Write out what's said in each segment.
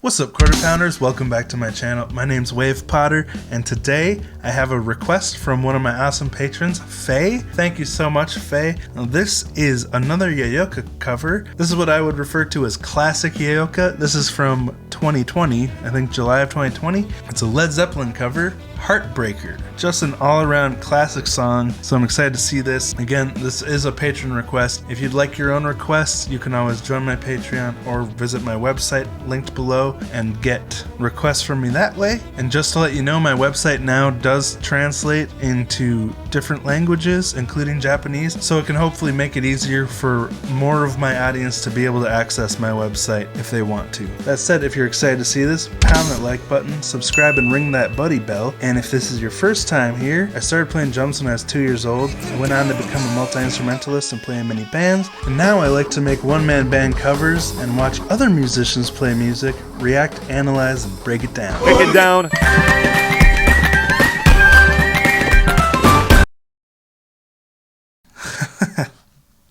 What's up, Quarter Pounders? Welcome back to my channel. My name's Wave Potter, and today I have a request from one of my awesome patrons, Faye. Thank you so much, Faye. Now, this is another Yoyoka cover. This is what I would refer to as classic Yoyoka. This is from 2020, I think July of 2020. It's a Led Zeppelin cover, Heartbreaker. Just an all-around classic song, so I'm excited to see this. Again, this is a patron request. If you'd like your own requests, you can always join my Patreon or visit my website linked below and get requests from me that way. And just to let you know, my website now does translate into different languages, including Japanese, so it can hopefully make it easier for more of my audience to be able to access my website if they want to. That said, if you're excited to see this, pound that like button, subscribe, and ring that buddy bell. And if this is your first time here, I started playing drums when I was 2 years old. I went on to become a multi-instrumentalist and play in many bands. And now I like to make one-man band covers and watch other musicians play music, react, analyze, and break it down. Break it down.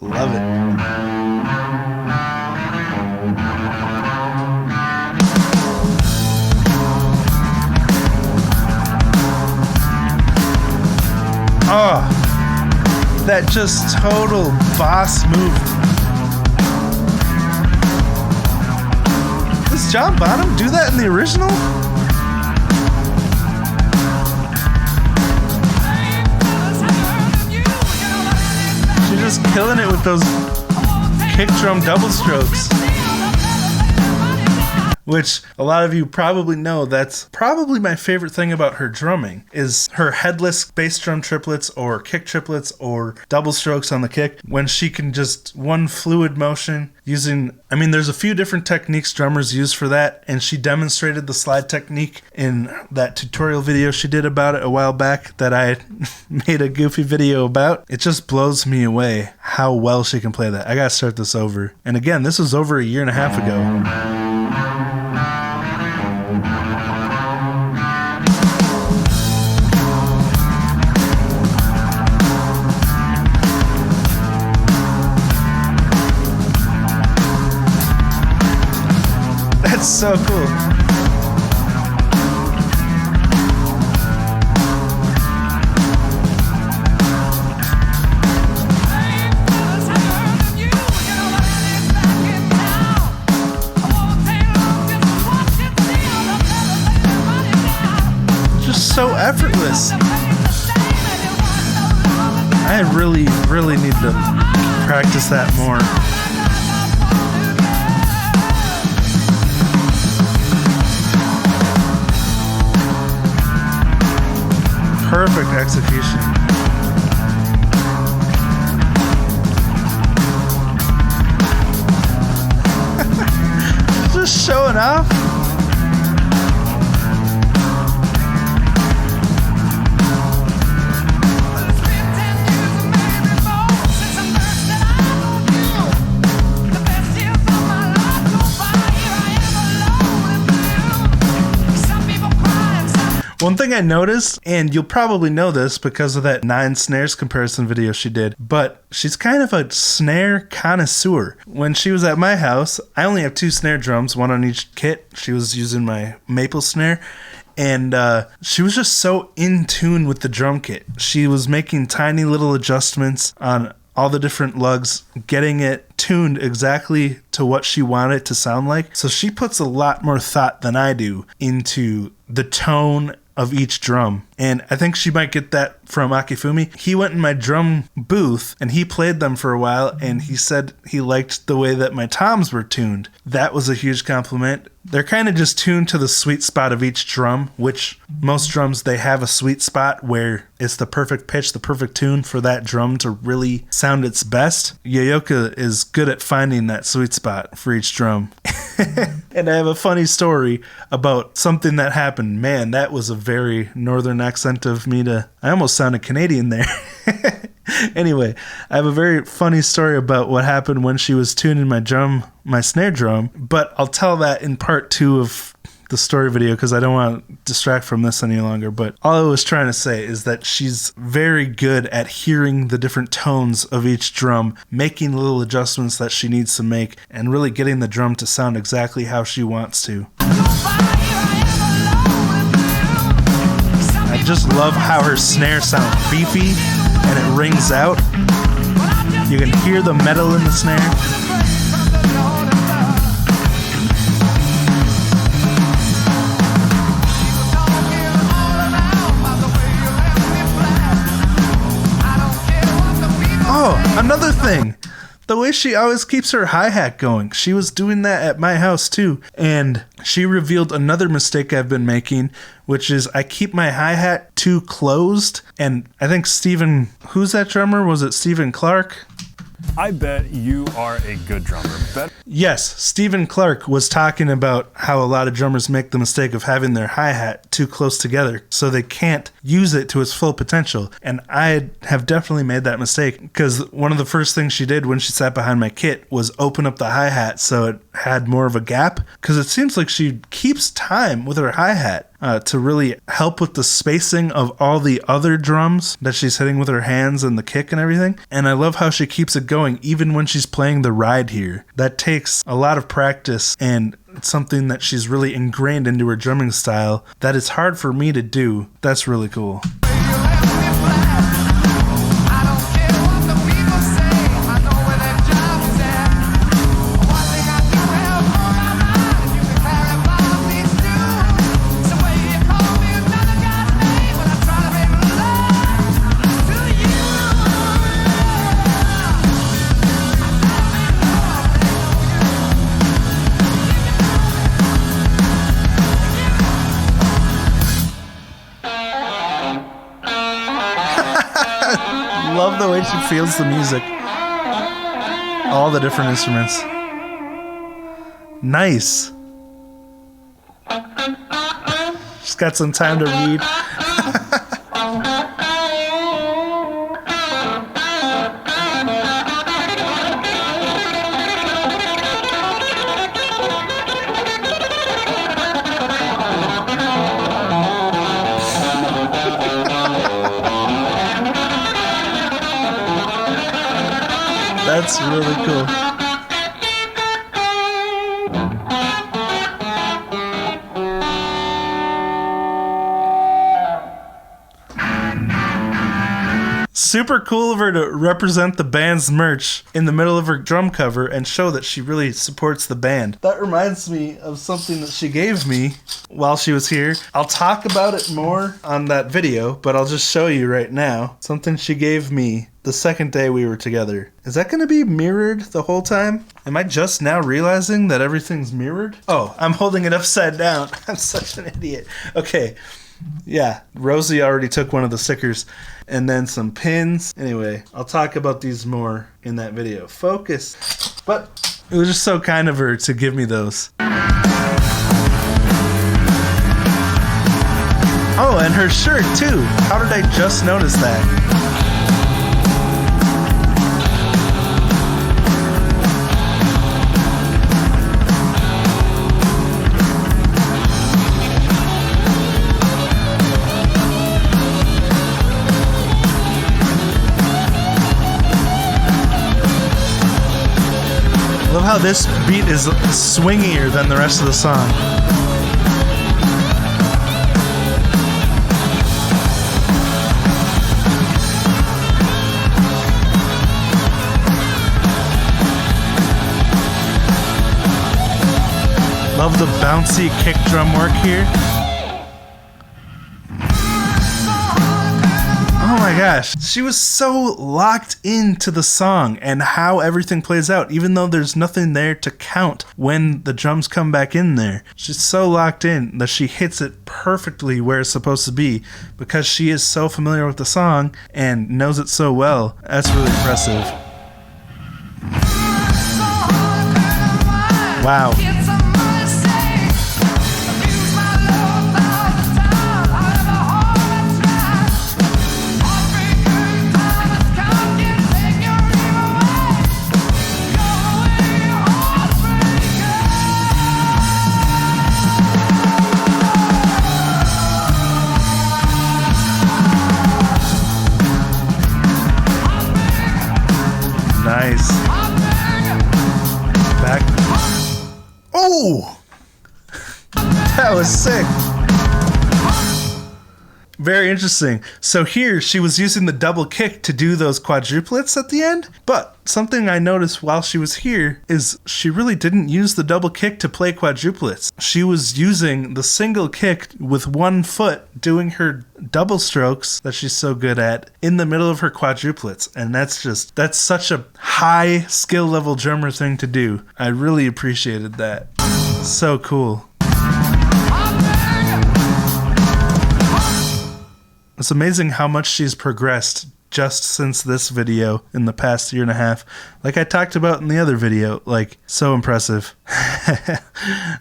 Love it. Oh, that just total boss move. Does John Bonham do that in the original? She's just killing it with those kick drum double strokes. Which a lot of you probably know, that's probably my favorite thing about her drumming, is her headless bass drum triplets or kick triplets or double strokes on the kick, when she can just one fluid motion using, there's a few different techniques drummers use for that, and she demonstrated the slide technique in that tutorial video she did about it a while back that I made a goofy video about. It just blows me away how well she can play that. I gotta start this over. And again, this was over a year and a half ago. That's so cool. Just so effortless. I really need to practice that more. Perfect execution. Just showing off. One thing I noticed, and you'll probably know this because of that 9 snares comparison video she did, but she's kind of a snare connoisseur. When she was at my house, I only have 2 snare drums, one on each kit. She was using my maple snare, and she was just so in tune with the drum kit. She was making tiny little adjustments on all the different lugs, getting it tuned exactly to what she wanted it to sound like. So she puts a lot more thought than I do into the tone of each drum. And I think she might get that from Akifumi. He went in my drum booth and he played them for a while, and he said he liked the way that my toms were tuned. That was a huge compliment. They're kind of just tuned to the sweet spot of each drum, which most drums, they have a sweet spot where it's the perfect pitch, the perfect tune for that drum to really sound its best. Yoyoka is good at finding that sweet spot for each drum. And I have a funny story about something that happened. Man, that was a very northern accent of me to... I almost sounded Canadian there. Anyway, I have a very funny story about what happened when she was tuning my snare drum, but I'll tell that in part 2 of the story video because I don't want to distract from this any longer. But all I was trying to say is that she's very good at hearing the different tones of each drum, making little adjustments that she needs to make, and really getting the drum to sound exactly how she wants to. just love how her snare sounds beefy and it rings out. You can hear the metal in the snare. Oh, another thing. The way she always keeps her hi-hat going. She was doing that at my house too. And she revealed another mistake I've been making, which is I keep my hi-hat too closed. And I think who's that drummer? Was it Stephen Clark? I bet you are a good drummer. Yes, Stephen Clark was talking about how a lot of drummers make the mistake of having their hi-hat too close together so they can't use it to its full potential. And I have definitely made that mistake because one of the first things she did when she sat behind my kit was open up the hi-hat so it had more of a gap, because it seems like she keeps time with her hi-hat. To really help with the spacing of all the other drums that she's hitting with her hands and the kick and everything. And I love how she keeps it going even when she's playing the ride here. That takes a lot of practice, and it's something that she's really ingrained into her drumming style that is hard for me to do. That's really cool. Love the way she feels the music. All the different instruments. Nice. She's got some time to read. That's really cool. Super cool of her to represent the band's merch in the middle of her drum cover and show that she really supports the band. That reminds me of something that she gave me while she was here. I'll talk about it more on that video, but I'll just show you right now. Something she gave me the second day we were together. Is that going to be mirrored the whole time? Am I just now realizing that everything's mirrored? Oh, I'm holding it upside down. I'm such an idiot. Okay. Yeah, Rosie already took one of the stickers, and then some pins. Anyway, I'll talk about these more in that video. Focus. But it was just so kind of her to give me those. Oh, and her shirt too. How did I just notice that? Love how this beat is swingier than the rest of the song. Love the bouncy kick drum work here. Oh my gosh, she was so locked into the song and how everything plays out, even though there's nothing there to count when the drums come back in there. She's so locked in that she hits it perfectly where it's supposed to be because she is so familiar with the song and knows it so well. That's really impressive. Wow. Nice. Back. Oh! That was sick. Very interesting. So here she was using the double kick to do those quadruplets at the end, but something I noticed while she was here is she really didn't use the double kick to play quadruplets. She was using the single kick with one foot, doing her double strokes that she's so good at in the middle of her quadruplets. And that's such a high skill level drummer thing to do. I really appreciated that. So cool. It's amazing how much she's progressed just since this video in the past year and a half. Like I talked about in the other video, like so impressive.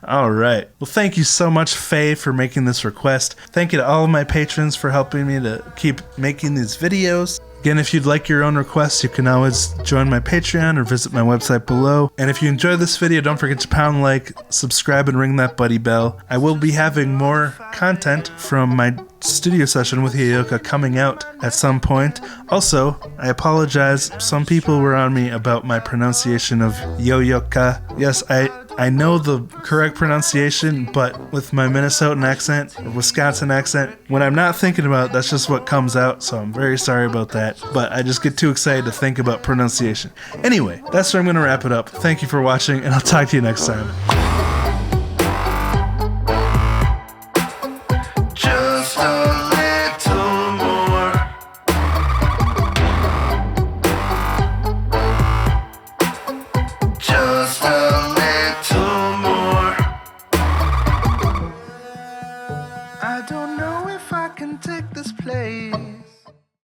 All right. Well, thank you so much, Faye, for making this request. Thank you to all of my patrons for helping me to keep making these videos. Again, if you'd like your own requests, you can always join my Patreon or visit my website below. And if you enjoyed this video, don't forget to pound like, subscribe, and ring that buddy bell. I will be having more content from my studio session with Yoyoka coming out at some point. Also, I apologize. Some people were on me about my pronunciation of Yoyoka. Yes, I know the correct pronunciation, but with my Minnesotan accent or Wisconsin accent, when I'm not thinking about it, that's just what comes out, so I'm very sorry about that. But I just get too excited to think about pronunciation. Anyway, that's where I'm going to wrap it up. Thank you for watching, and I'll talk to you next time.